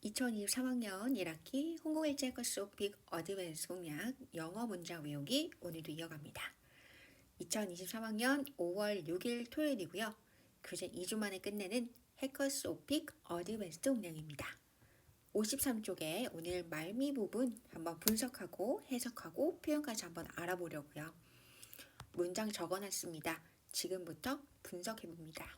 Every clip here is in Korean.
2023학년 1학기 홍콩일제 컷속 빅 어드밴스 공략 영어 문장 외우기 오늘도 이어갑니다. 2023학년 5월 6일 토요일이고요. 교재 2주 만에 끝내는 해커스 오픽 어드밴스드 공략입니다. 53쪽에 오늘 말미 부분 한번 분석하고 해석하고 표현까지 한번 알아보려고요. 문장 적어놨습니다. 지금부터 분석해봅니다.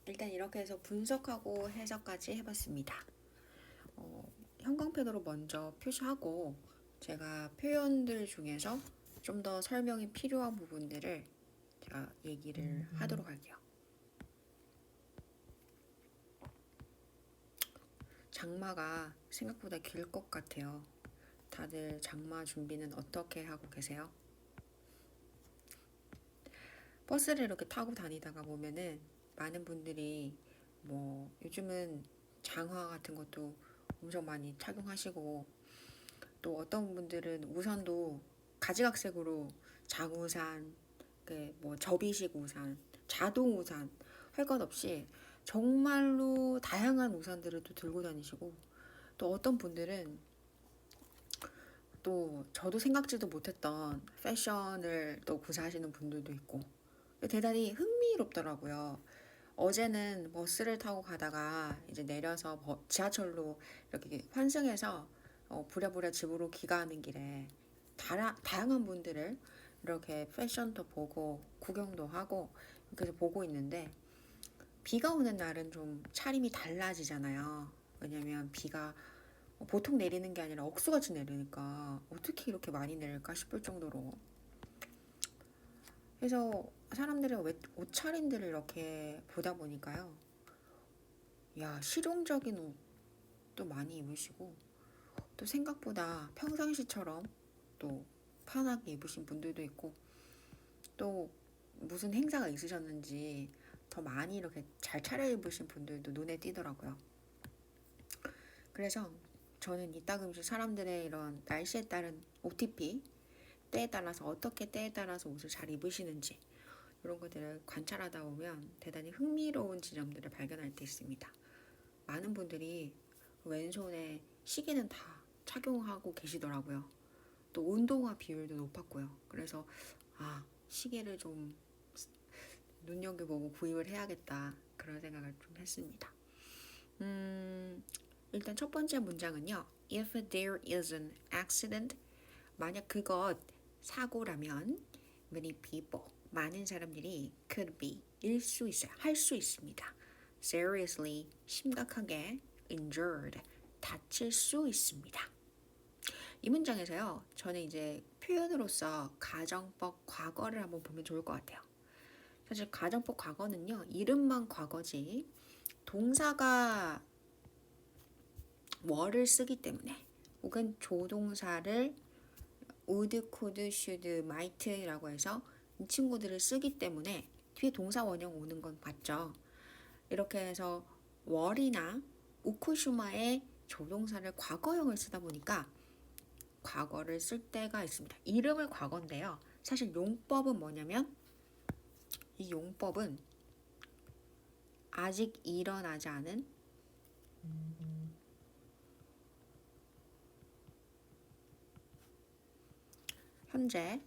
일단 이렇게 해서 분석하고 해석까지 해봤습니다. 형광펜으로 먼저 표시하고 제가 표현들 중에서 좀 더 설명이 필요한 부분들을 제가 얘기를 하도록 할게요. 장마가 생각보다 길 것 같아요. 다들 장마 준비는 어떻게 하고 계세요? 버스를 이렇게 타고 다니다가 보면은 많은 분들이 뭐 요즘은 장화 같은 것도 엄청 많이 착용하시고, 또 어떤 분들은 우산도 가지각색으로 장우산, 뭐 접이식 우산, 자동 우산 할 것 없이 정말로 다양한 우산들을 또 들고 다니시고, 또 어떤 분들은 또 저도 생각지도 못했던 패션을 또 구사하시는 분들도 있고, 대단히 흥미롭더라고요. 어제는 버스를 타고 가다가 이제 내려서 지하철로 이렇게 환승해서 부랴부랴 집으로 귀가하는 길에 다양한 분들을 이렇게 패션도 보고 구경도 하고 이렇게 보고 있는데, 비가 오는 날은 좀 차림이 달라지잖아요. 왜냐면 비가 보통 내리는 게 아니라 억수같이 내리니까 어떻게 이렇게 많이 내릴까 싶을 정도로. 그래서 사람들의 옷차림들을 이렇게 보다 보니까요, 야, 실용적인 옷도 많이 입으시고, 또 생각보다 평상시처럼 또 편하게 입으신 분들도 있고, 또 무슨 행사가 있으셨는지 더 많이 이렇게 잘 차려입으신 분들도 눈에 띄더라고요. 그래서 저는 이따금씩 사람들의 이런 날씨에 따른 OTP, 때에 따라서 어떻게 때에 따라서 옷을 잘 입으시는지 이런 것들을 관찰하다 보면 대단히 흥미로운 지점들을 발견할 때 있습니다. 많은 분들이 왼손에 시계는 다 착용하고 계시더라고요. 또 운동화 비율도 높았고요. 그래서 시계를 좀 눈여겨보고 구입을 해야겠다, 그런 생각을 좀 했습니다. 일단 첫 번째 문장은요. If there is an accident, 만약 그것 사고라면 many people, 많은 사람들이 could be, 일 수 있어요. 할 수 있습니다. seriously, 심각하게, injured, 다칠 수 있습니다. 이 문장에서요. 저는 이제 표현으로서 가정법 과거를 한번 보면 좋을 것 같아요. 사실 가정법 과거는요. 이름만 과거지 동사가 were를 쓰기 때문에, 혹은 조동사를 would, could, should, might라고 해서 이 친구들을 쓰기 때문에 뒤에 동사 원형 오는 건 맞죠. 이렇게 해서 were이나 우쿠슈마의 조동사를 과거형을 쓰다 보니까 과거를 쓸 때가 있습니다. 이름을 과거인데요. 사실 용법은 뭐냐면, 이 용법은 아직 일어나지 않은 현재,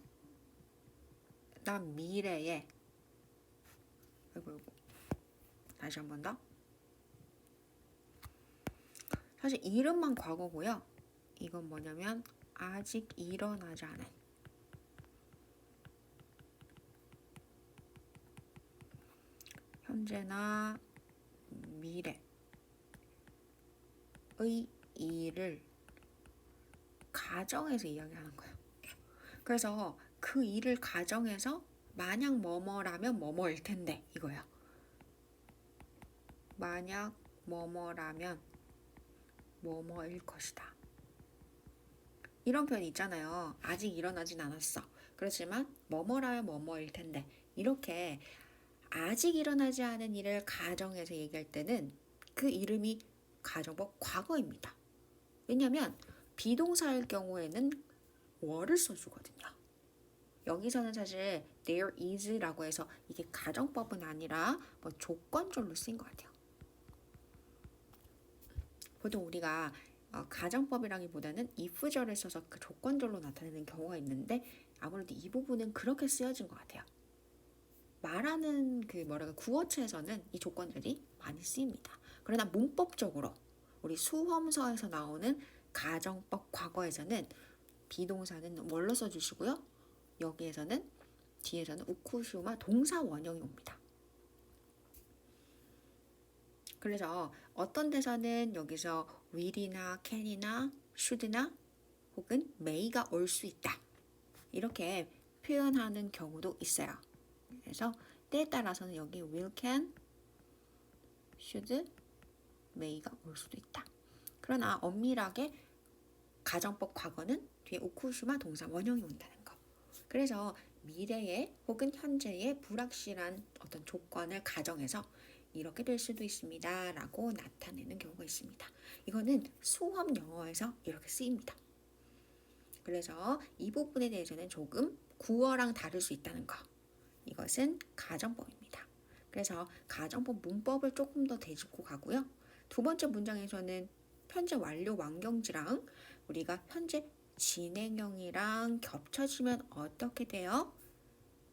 난 미래에, 다시 한 번 더. 사실 이름만 과거고요. 이건 뭐냐면 아직 일어나지 않은, 현재나 미래의 일을 가정해서 이야기하는 거예요. 그래서 그 일을 가정해서 만약 뭐뭐라면 뭐뭐일 텐데, 이거예요. 만약 뭐뭐라면 뭐뭐일 것이다. 이런 표현이 있잖아요. 아직 일어나진 않았어. 그렇지만 뭐뭐라면 뭐뭐일 텐데. 이렇게 아직 일어나지 않은 일을 가정해서 얘기할 때는 그 이름이 가정법 과거입니다. 왜냐하면 비동사일 경우에는 were를 써주거든요. 여기서는 사실 there is라고 해서 이게 가정법은 아니라 뭐 조건절로 쓰인 것 같아요. 보통 우리가 가정법이라기보다는 if절을 써서 그 조건절로 나타내는 경우가 있는데, 아무래도 이 부분은 그렇게 쓰여진 것 같아요. 말하는 구어체에서는 이 조건들이 많이 쓰입니다. 그러나 문법적으로 우리 수험서에서 나오는 가정법 과거에서는 비동사는 뭘로 써주시고요. 여기에서는 뒤에서는 우쿠슈마 동사 원형이 옵니다. 그래서 어떤 데서는 여기서 will이나 can이나 should나 혹은 may가 올 수 있다. 이렇게 표현하는 경우도 있어요. 그래서 때에 따라서는 여기 will, can, should, may가 올 수도 있다. 그러나 엄밀하게 가정법 과거는 뒤에 우쿠슈마 동사 원형이 온다는 거. 그래서 미래의 혹은 현재의 불확실한 어떤 조건을 가정해서 이렇게 될 수도 있습니다 라고 나타내는 경우가 있습니다. 이거는 수험 영어에서 이렇게 쓰입니다. 그래서 이 부분에 대해서는 조금 구어랑 다를 수 있다는 거. 이것은 가정법입니다. 그래서 가정법 문법을 조금 더 되짚고 가고요. 두 번째 문장에서는 현재 완료 완경지랑 우리가 현재 진행형이랑 겹쳐지면 어떻게 돼요?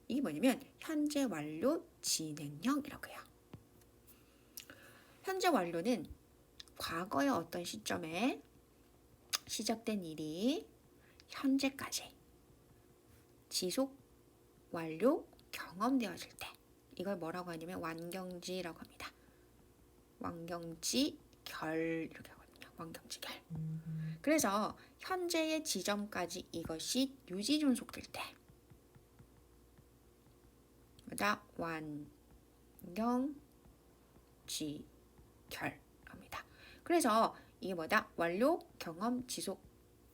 이게 뭐냐면 현재 완료 진행형이라고 해요. 현재 완료는 과거의 어떤 시점에 시작된 일이 현재까지 지속 완료 경험되어질 때 이걸 뭐라고 하냐면 완경지라고 합니다. 완경지 결 이렇게 하거든요. 완경지 결. 그래서 현재의 지점까지 이것이 유지 존속될 때 뭐다? 완경지 결합니다. 그래서 이게 뭐다? 완료 경험 지속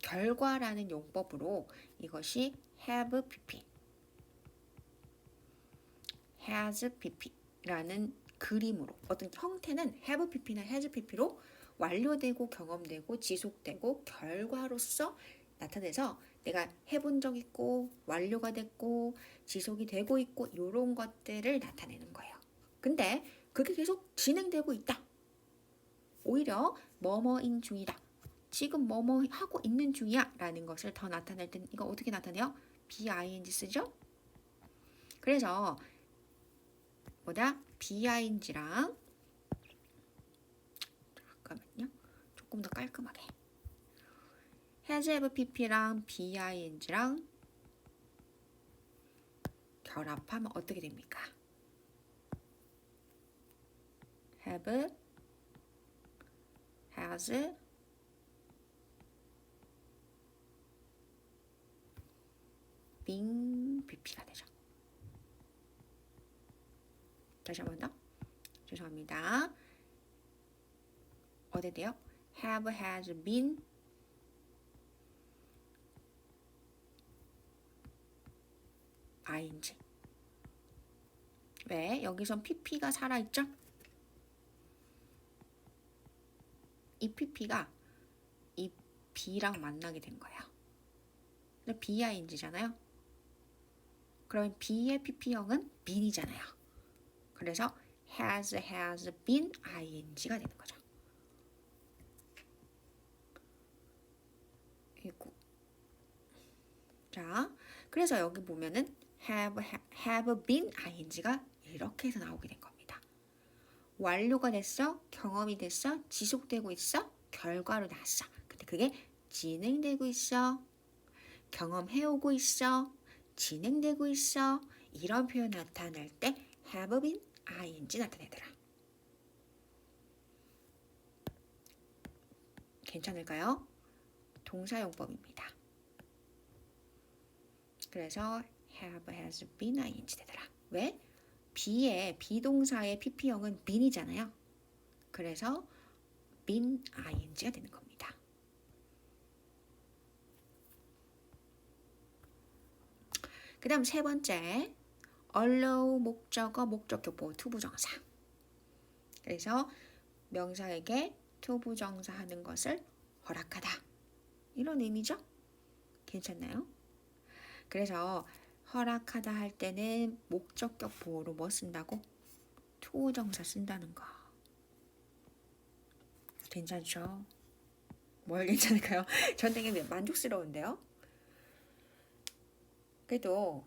결과라는 용법으로 이것이 have pp, has pp라는 그림으로 어떤 형태는 have pp나 has pp로 완료되고 경험되고 지속되고 결과로서 나타내서 내가 해본 적 있고 완료가 됐고 지속이 되고 있고 이런 것들을 나타내는 거예요. 근데 그게 계속 진행되고 있다. 오히려 뭐뭐인 중이다. 지금 뭐뭐 하고 있는 중이야 라는 것을 더 나타낼 때는 이거 어떻게 나타내요? BING 쓰죠? 그래서 뭐다? BING랑 잠깐만요. 조금 더 깔끔하게 has have pp랑 BING랑 결합하면 어떻게 됩니까? have, has, been pp가 되죠. 다시 한 번 더. 죄송합니다. 어디 돼요? have, has, been ing. 왜? 여기선 pp가 살아있죠? 이 pp가 이 b랑 만나게 된 거예요. BING잖아요. 그러면 b의 pp형은 been이잖아요. 그래서 has been ing가 되는 거죠. 이고. 자, 그래서 여기 보면은 have been ing가 이렇게 해서 나오게 된 겁니다. 완료가 됐어, 경험이 됐어, 지속되고 있어, 결과로 나왔어. 근데 그게 진행되고 있어, 경험해오고 있어, 진행되고 있어. 이런 표현 나타낼 때 have been ing 나타내더라. 괜찮을까요? 동사용법입니다. 그래서 have, has been ing 되더라. 왜? be의 비동사의 pp형은 been이잖아요. 그래서 been ing가 되는 겁니다. 그 다음 세 번째 allow 목적어 목적격보 투부정사. 그래서 명사에게 투부정사 하는 것을 허락하다. 이런 의미죠? 괜찮나요? 그래서 허락하다 할 때는 목적격 보호로 뭐 쓴다고? 투부정사 쓴다는 거. 괜찮죠? 뭘 괜찮을까요? 전 되게 만족스러운데요? 그래도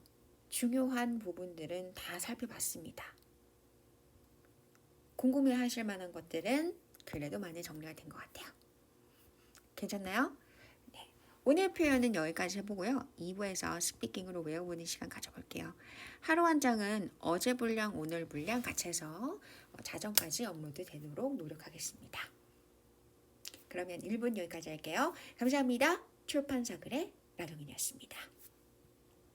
중요한 부분들은 다 살펴봤습니다. 궁금해하실 만한 것들은 그래도 많이 정리가 된 것 같아요. 괜찮나요? 네. 오늘 표현은 여기까지 해보고요. 2부에서 스피킹으로 외워보는 시간 가져볼게요. 하루 한 장은 어제 분량, 오늘 분량 같이 해서 자정까지 업로드 되도록 노력하겠습니다. 그러면 1분 여기까지 할게요. 감사합니다. 출판사글의 나경인이었습니다.